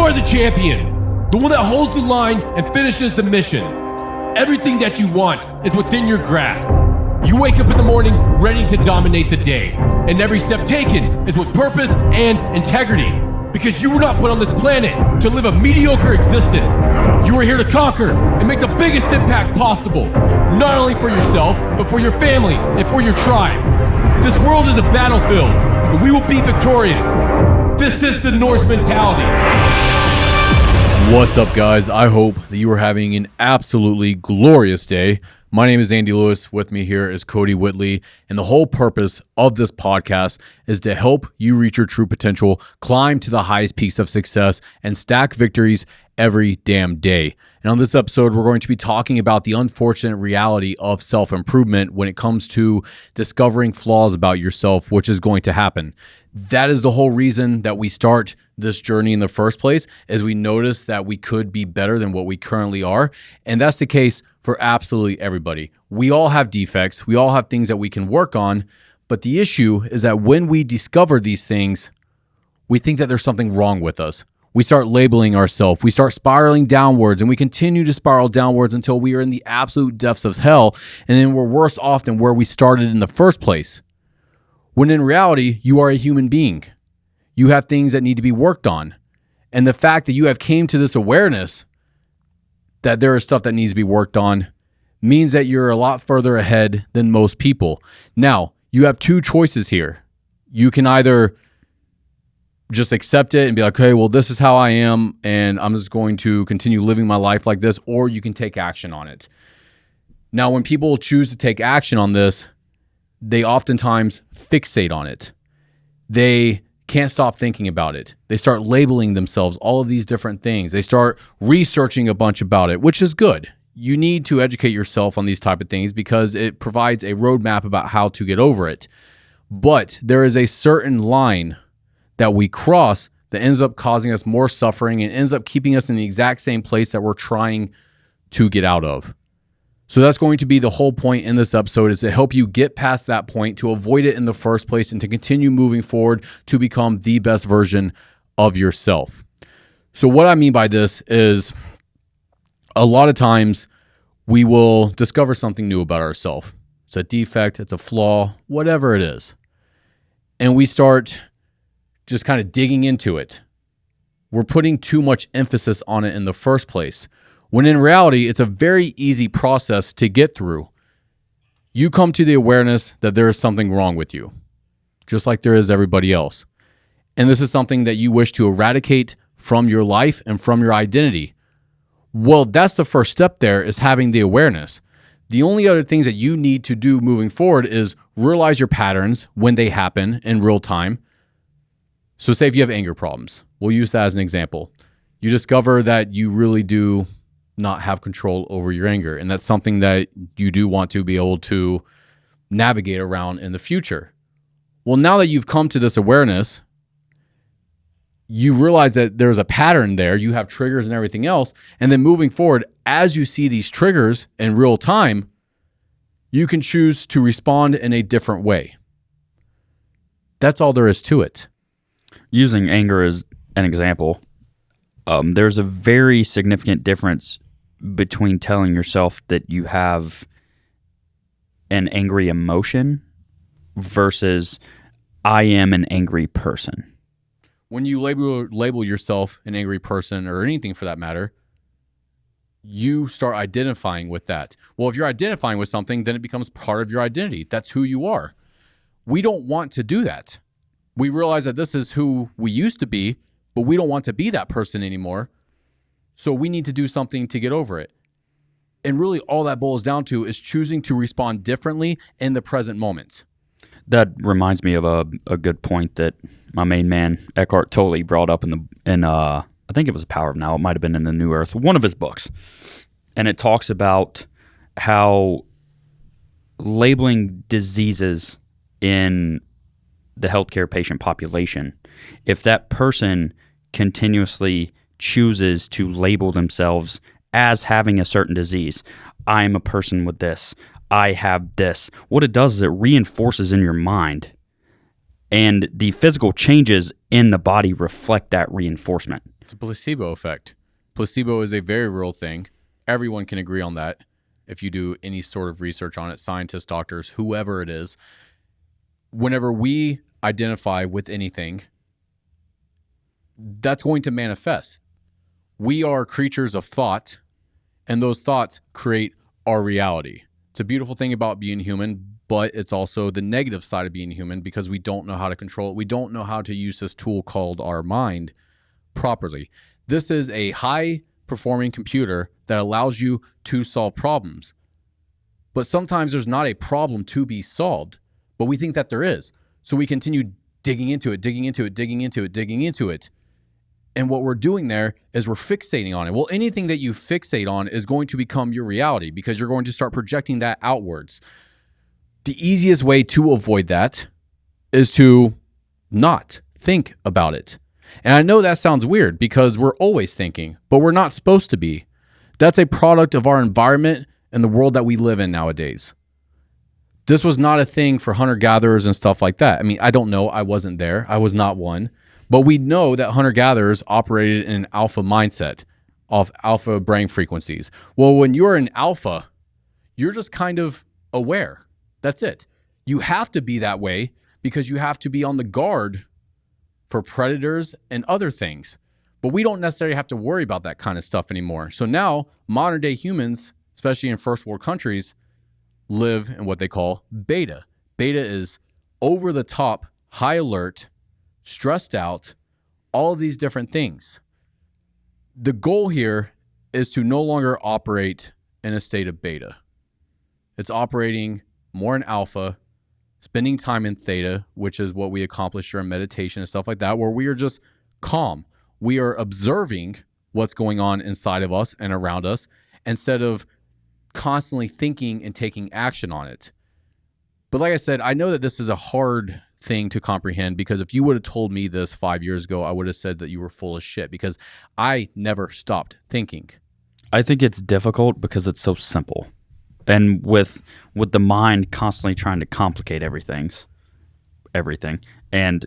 are the champion, the one that holds the line and finishes the mission. Everything that you want is within your grasp. You wake up in the morning ready to dominate the day, and every step taken is with purpose and integrity. Because you were not put on this planet to live a mediocre existence. You are here to conquer and make the biggest impact possible, not only for yourself, but for your family and for your tribe. This world is a battlefield, and we will be victorious. This is the Norse mentality. What's up, guys? I hope that you are having an absolutely glorious day. My name is Andy Lewis. With me here is Cody Whitley. And the whole purpose of this podcast is to help you reach your true potential, climb to the highest peaks of success, and stack victories every damn day. And on this episode, we're going to be talking about the unfortunate reality of self-improvement when it comes to discovering flaws about yourself, which is going to happen. That is the whole reason that we start this journey in the first place, is we notice that we could be better than what we currently are. And that's the case for absolutely everybody. We all have defects. We all have things that we can work on. But the issue is that when we discover these things, we think that there's something wrong with us. We start labeling ourselves. We start spiraling downwards, and we continue to spiral downwards until we are in the absolute depths of hell. And then we're worse off than where we started in the first place. When in reality, you are a human being. You have things that need to be worked on. And the fact that you have came to this awareness that there is stuff that needs to be worked on means that you're a lot further ahead than most people. Now, you have two choices here. You can either just accept it and be like, okay, well, this is how I am, and I'm just going to continue living my life like this, or you can take action on it. Now, when people choose to take action on this, they oftentimes fixate on it. They can't stop thinking about it. They start labeling themselves all of these different things. They start researching a bunch about it, which is good. You need to educate yourself on these type of things because it provides a roadmap about how to get over it. But there is a certain line that we cross that ends up causing us more suffering and ends up keeping us in the exact same place that we're trying to get out of. So that's going to be the whole point in this episode, is to help you get past that point, to avoid it in the first place, and to continue moving forward to become the best version of yourself. So what I mean by this is a lot of times we will discover something new about ourselves. It's a defect, it's a flaw, whatever it is. And we start just kind of digging into it. We're putting too much emphasis on it in the first place, when in reality, it's a very easy process to get through. You come to the awareness that there is something wrong with you, just like there is everybody else. And this is something that you wish to eradicate from your life and from your identity. Well, that's the first step there, is having the awareness. The only other things that you need to do moving forward is realize your patterns when they happen in real time. So say if you have anger problems, we'll use that as an example. You discover that you really do not have control over your anger, and that's something that you do want to be able to navigate around in the future. Well, now that you've come to this awareness, you realize that there's a pattern there, you have triggers and everything else, and then moving forward, as you see these triggers in real time, you can choose to respond in a different way. That's all there is to it. Using anger as an example, there's a very significant difference between telling yourself that you have an angry emotion versus I am an angry person. When you label yourself an angry person, or anything for that matter, you start identifying with that. Well, if you're identifying with something, then it becomes part of your identity. That's who you are. We don't want to do that. We realize that this is who we used to be, but we don't want to be that person anymore. So we need to do something to get over it. And really all that boils down to is choosing to respond differently in the present moment. That reminds me of a good point that my main man, Eckhart Tolle, brought up in I think it was Power of Now. It might have been in The New Earth, one of his books. And it talks about how labeling diseases in the healthcare patient population, if that person continuously chooses to label themselves as having a certain disease, I'm a person with this, I have this, what it does is it reinforces in your mind And the physical changes in the body reflect that reinforcement. It's a placebo effect. Placebo is a very real thing. Everyone can agree on that. If you do any sort of research on it, scientists, doctors, whoever it is, whenever we identify with anything, that's going to manifest. We are creatures of thought, and those thoughts create our reality. It's a beautiful thing about being human, but it's also the negative side of being human because we don't know how to control it. We don't know how to use this tool called our mind properly. This is a high-performing computer that allows you to solve problems. But sometimes there's not a problem to be solved, but we think that there is. So we continue digging into it. And what we're doing there is we're fixating on it. Well, anything that you fixate on is going to become your reality because you're going to start projecting that outwards. The easiest way to avoid that is to not think about it. And I know that sounds weird because we're always thinking, but we're not supposed to be. That's a product of our environment and the world that we live in nowadays. This was not a thing for hunter-gatherers and stuff like that. I mean, I don't know. I wasn't there. I was not one. But we know that hunter-gatherers operated in an alpha mindset of alpha brain frequencies. Well, when you're an alpha, you're just kind of aware. That's it. You have to be that way because you have to be on the guard for predators and other things. But we don't necessarily have to worry about that kind of stuff anymore. So now modern day humans, especially in first world countries, live in what they call beta. Beta is over the top, high alert, stressed out, all of these different things. The goal here is to no longer operate in a state of beta. It's operating more in alpha, spending time in theta, which is what we accomplish during meditation and stuff like that, where we are just calm. We are observing what's going on inside of us and around us instead of constantly thinking and taking action on it. But like I said, I know that this is a hard thing to comprehend because if you would have told me this 5 years ago, I would have said that you were full of shit because I never stopped thinking. I think it's difficult because it's so simple. And with the mind constantly trying to complicate everything. And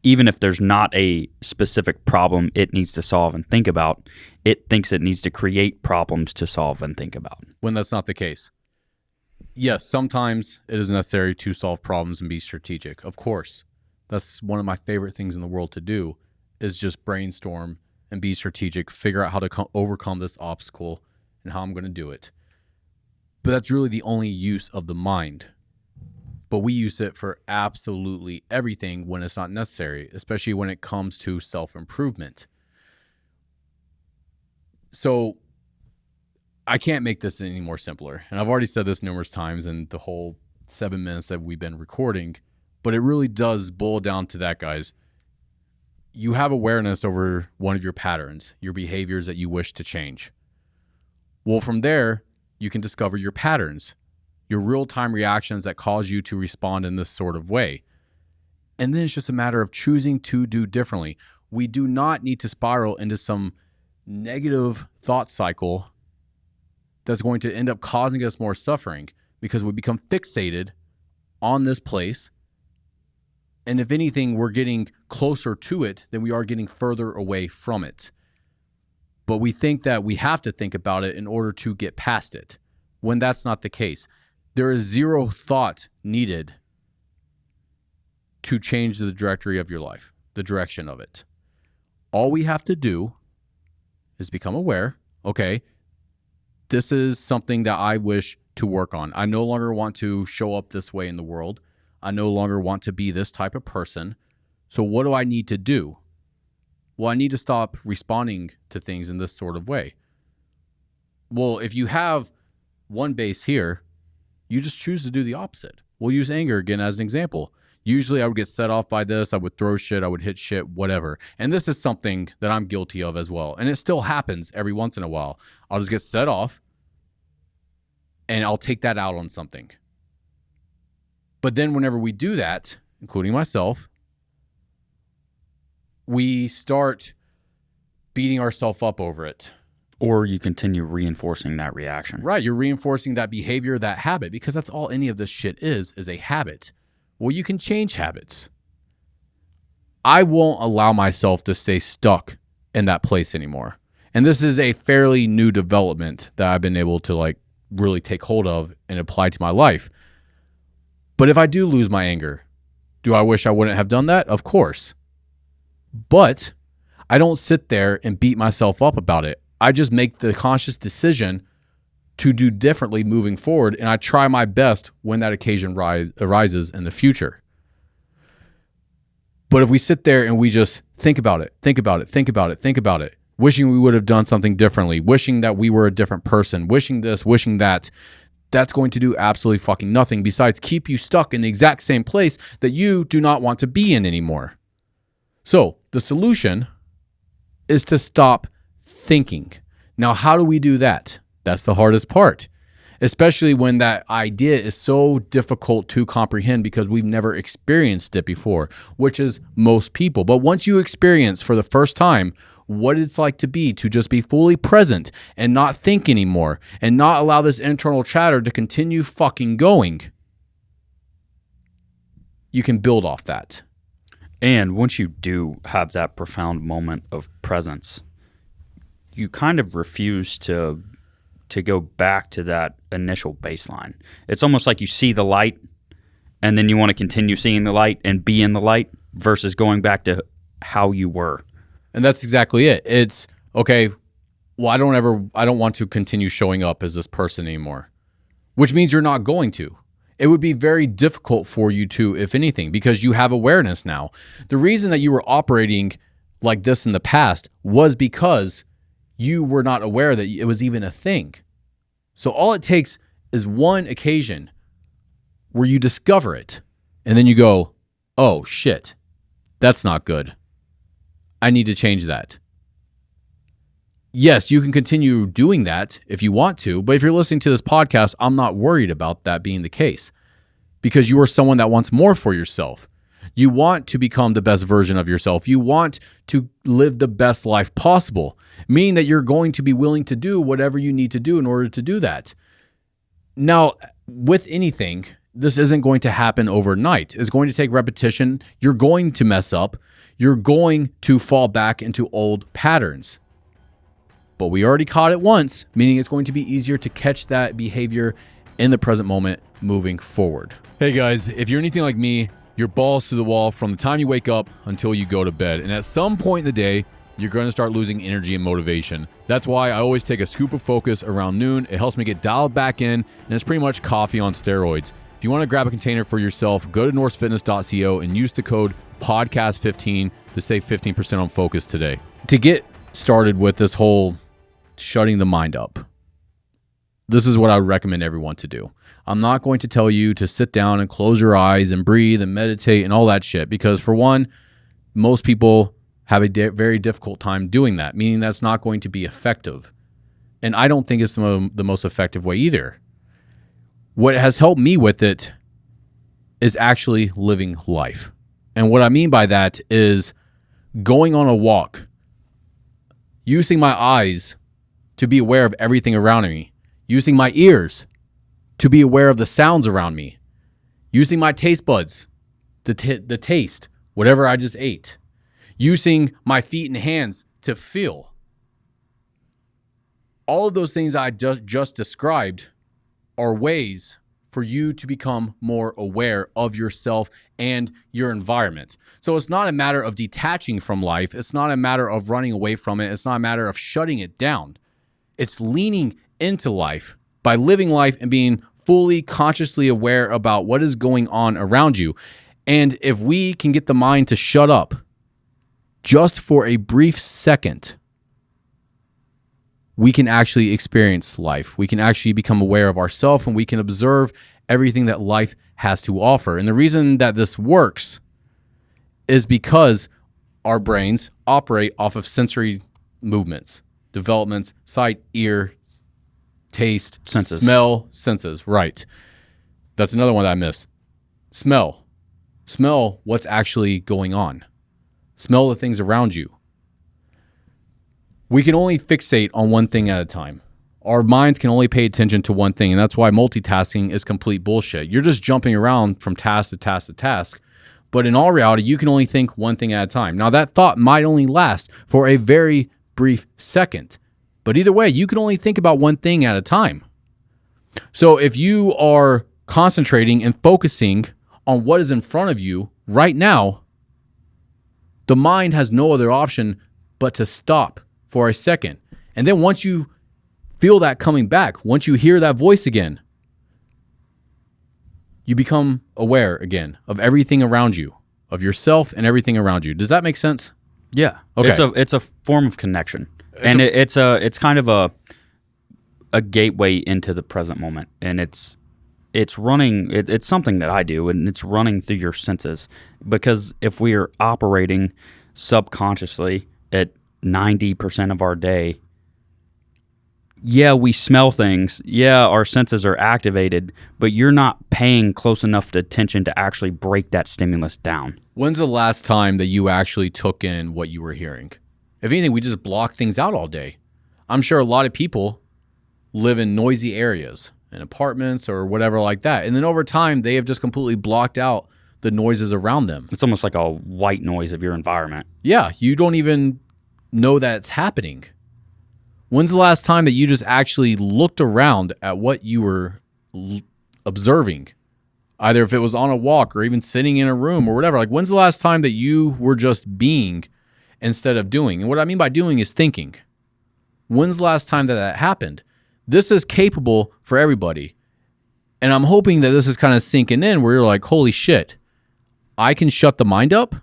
even if there's not a specific problem it needs to solve and think about, it thinks it needs to create problems to solve and think about. When that's not the case. Yes, sometimes it is necessary to solve problems and be strategic. Of course, that's one of my favorite things in the world to do is just brainstorm and be strategic, figure out how to overcome this obstacle and how I'm going to do it. But that's really the only use of the mind. But we use it for absolutely everything when it's not necessary, especially when it comes to self-improvement. So I can't make this any more simpler. And I've already said this numerous times in the whole 7 minutes that we've been recording, but it really does boil down to that, guys. You have awareness over one of your patterns, your behaviors that you wish to change. Well, from there, you can discover your patterns, your real-time reactions that cause you to respond in this sort of way. And then it's just a matter of choosing to do differently. We do not need to spiral into some negative thought cycle that's going to end up causing us more suffering because we become fixated on this place. And if anything, we're getting closer to it than we are getting further away from it. But we think that we have to think about it in order to get past it, when that's not the case. There is zero thought needed to change the trajectory of your life, the direction of it. All we have to do is become aware, okay, this is something that I wish to work on. I no longer want to show up this way in the world. I no longer want to be this type of person. So what do I need to do? Well, I need to stop responding to things in this sort of way. Well, if you have one base here, you just choose to do the opposite. We'll use anger again as an example. Usually I would get set off by this. I would throw shit. I would hit shit, whatever. And this is something that I'm guilty of as well. And it still happens every once in a while. I'll just get set off and I'll take that out on something. But then whenever we do that, including myself, we start beating ourselves up over it. Or you continue reinforcing that reaction. Right. You're reinforcing that behavior, that habit, because that's all any of this shit is a habit. Well, you can change habits. I won't allow myself to stay stuck in that place anymore. And this is a fairly new development that I've been able to like really take hold of and apply to my life. But if I do lose my anger, do I wish I wouldn't have done that? Of course. But I don't sit there and beat myself up about it. I just make the conscious decision to do differently moving forward, and I try my best when that occasion arises in the future. But if we sit there and we just think about it, wishing we would have done something differently, wishing that we were a different person, wishing this, wishing that, that's going to do absolutely fucking nothing besides keep you stuck in the exact same place that you do not want to be in anymore. So the solution is to stop thinking. Now, how do we do that? That's the hardest part, especially when that idea is so difficult to comprehend because we've never experienced it before, which is most people. But once you experience for the first time what it's like to just be fully present and not think anymore and not allow this internal chatter to continue fucking going, you can build off that. And once you do have that profound moment of presence, you kind of refuse to go back to that initial baseline. It's almost like you see the light and then you want to continue seeing the light and be in the light versus going back to how you were. And that's exactly it. It's okay, well, I don't want to continue showing up as this person anymore, which means you're not going to. It would be very difficult for you to, if anything, because you have awareness now. The reason that you were operating like this in the past was because you were not aware that it was even a thing. So all it takes is one occasion where you discover it and then you go, oh shit, that's not good. I need to change that. Yes, you can continue doing that if you want to, but if you're listening to this podcast, I'm not worried about that being the case because you are someone that wants more for yourself. You want to become the best version of yourself. You want to live the best life possible, meaning that you're going to be willing to do whatever you need to do in order to do that. Now, with anything, this isn't going to happen overnight. It's going to take repetition. You're going to mess up. You're going to fall back into old patterns. But we already caught it once, meaning it's going to be easier to catch that behavior in the present moment moving forward. Hey guys, if you're anything like me, you're balls to the wall from the time you wake up until you go to bed. And at some point in the day, you're going to start losing energy and motivation. That's why I always take a scoop of Focus around noon. It helps me get dialed back in, and it's pretty much coffee on steroids. If you want to grab a container for yourself, go to norsefitness.co and use the code podcast15 to save 15% on Focus today. To get started with this whole shutting the mind up, this is what I would recommend everyone to do. I'm not going to tell you to sit down and close your eyes and breathe and meditate and all that shit, because for one, most people have a very difficult time doing that, meaning that's not going to be effective. And I don't think it's the most effective way either. What has helped me with it is actually living life. And what I mean by that is going on a walk, using my eyes to be aware of everything around me, using my ears to be aware of the sounds around me, using my taste buds to taste whatever I just ate, using my feet and hands to feel. All of those things I just described are ways for you to become more aware of yourself and your environment. So it's not a matter of detaching from life. It's not a matter of running away from it. It's not a matter of shutting it down. It's leaning into life by living life and being fully consciously aware about what is going on around you. And if we can get the mind to shut up just for a brief second, we can actually experience life. We can actually become aware of ourselves, and we can observe everything that life has to offer. And the reason that this works is because our brains operate off of sensory movements, developments, sight, ear, taste, senses. Smell, senses, right. That's another one that I missed. Smell. Smell what's actually going on. Smell the things around you. We can only fixate on one thing at a time. Our minds can only pay attention to one thing, and that's why multitasking is complete bullshit. You're just jumping around from task to task to task, But in all reality, you can only think one thing at a time. Now, that thought might only last for a very brief second. But either way, you can only think about one thing at a time. So if you are concentrating and focusing on what is in front of you right now, the mind has no other option but to stop for a second. And then once you feel that coming back, once you hear that voice again, you become aware again of everything around you, of yourself and everything around you. Does that make sense? Yeah. Okay. It's a form of connection. It's kind of a gateway into the present moment. And it's something that I do, and it's running through your senses. Because if we are operating subconsciously at 90% of our day, yeah, we smell things. Yeah, our senses are activated, but you're not paying close enough attention to actually break that stimulus down. When's the last time that you actually took in what you were hearing? If anything, we just block things out all day. I'm sure a lot of people live in noisy areas, in apartments or whatever like that. And then over time, they have just completely blocked out the noises around them. It's almost like a white noise of your environment. Yeah, you don't even know that it's happening. When's the last time that you just actually looked around at what you were observing? Either if it was on a walk or even sitting in a room or whatever. Like, when's the last time that you were just being instead of doing? And what I mean by doing is thinking. When's the last time that that happened? This is capable for everybody. And I'm hoping that this is kind of sinking in where you're like, holy shit, I can shut the mind up?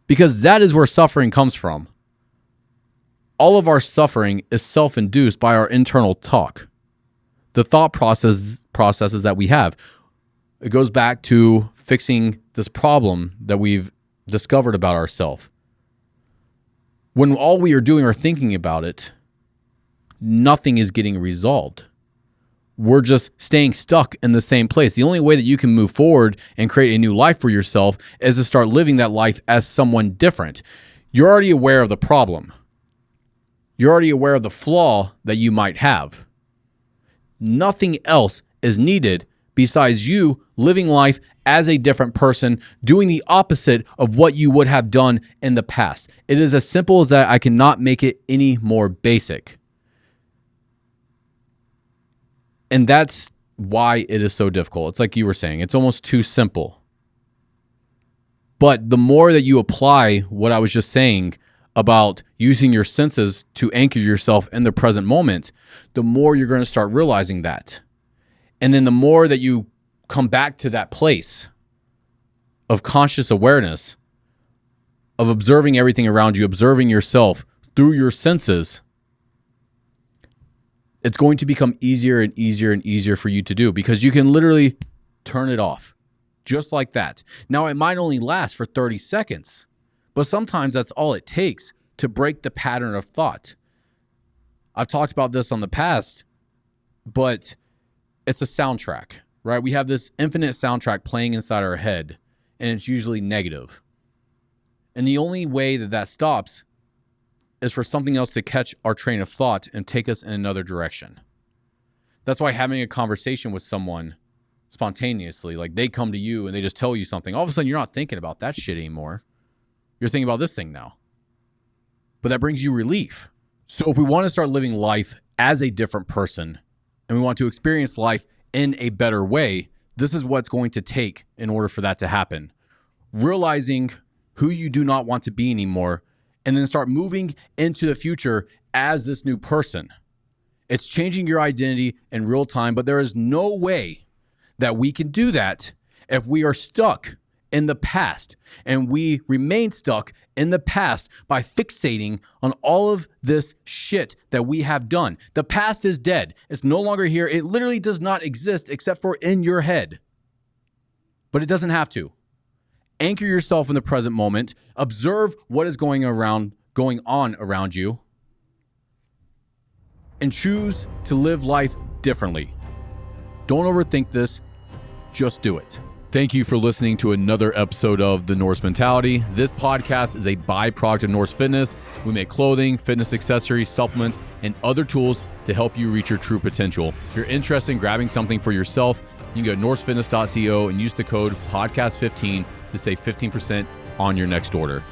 Because that is where suffering comes from. All of our suffering is self-induced by our internal talk. The thought processes that we have. It goes back to fixing this problem that we've discovered about ourselves. When all we are doing are thinking about it, nothing is getting resolved. We're just staying stuck in the same place. The only way that you can move forward and create a new life for yourself is to start living that life as someone different. You're already aware of the problem. You're already aware of the flaw that you might have. Nothing else is needed besides you living life as a different person, doing the opposite of what you would have done in the past. It is as simple as that. I cannot make it any more basic. And that's why it is so difficult. It's like you were saying, it's almost too simple. But the more that you apply what I was just saying about using your senses to anchor yourself in the present moment, the more you're going to start realizing that. And then the more that you come back to that place of conscious awareness, of observing everything around you, observing yourself through your senses, it's going to become easier and easier and easier for you to do because you can literally turn it off just like that. Now, it might only last for 30 seconds, but sometimes that's all it takes to break the pattern of thought. I've talked about this on the past, but it's a soundtrack, right? We have this infinite soundtrack playing inside our head, and it's usually negative. And the only way that that stops is for something else to catch our train of thought and take us in another direction. That's why having a conversation with someone spontaneously, like they come to you and they just tell you something, all of a sudden you're not thinking about that shit anymore. You're thinking about this thing now. But that brings you relief. So if we want to start living life as a different person and we want to experience life in a better way, this is what's going to take in order for that to happen. Realizing who you do not want to be anymore and then start moving into the future as this new person. It's changing your identity in real time, but there is no way that we can do that if we are stuck in the past and we remain stuck in the past by fixating on all of this shit that we have done. The past is dead. It's no longer here. It literally does not exist except for in your head. But it doesn't have to. Anchor yourself in the present moment. Observe what is going on around you. And choose to live life differently. Don't overthink this. Just do it. Thank you for listening to another episode of The Norse Mentality. This podcast is a byproduct of Norse Fitness. We make clothing, fitness accessories, supplements, and other tools to help you reach your true potential. If you're interested in grabbing something for yourself, you can go to norsefitness.co and use the code podcast15 to save 15% on your next order.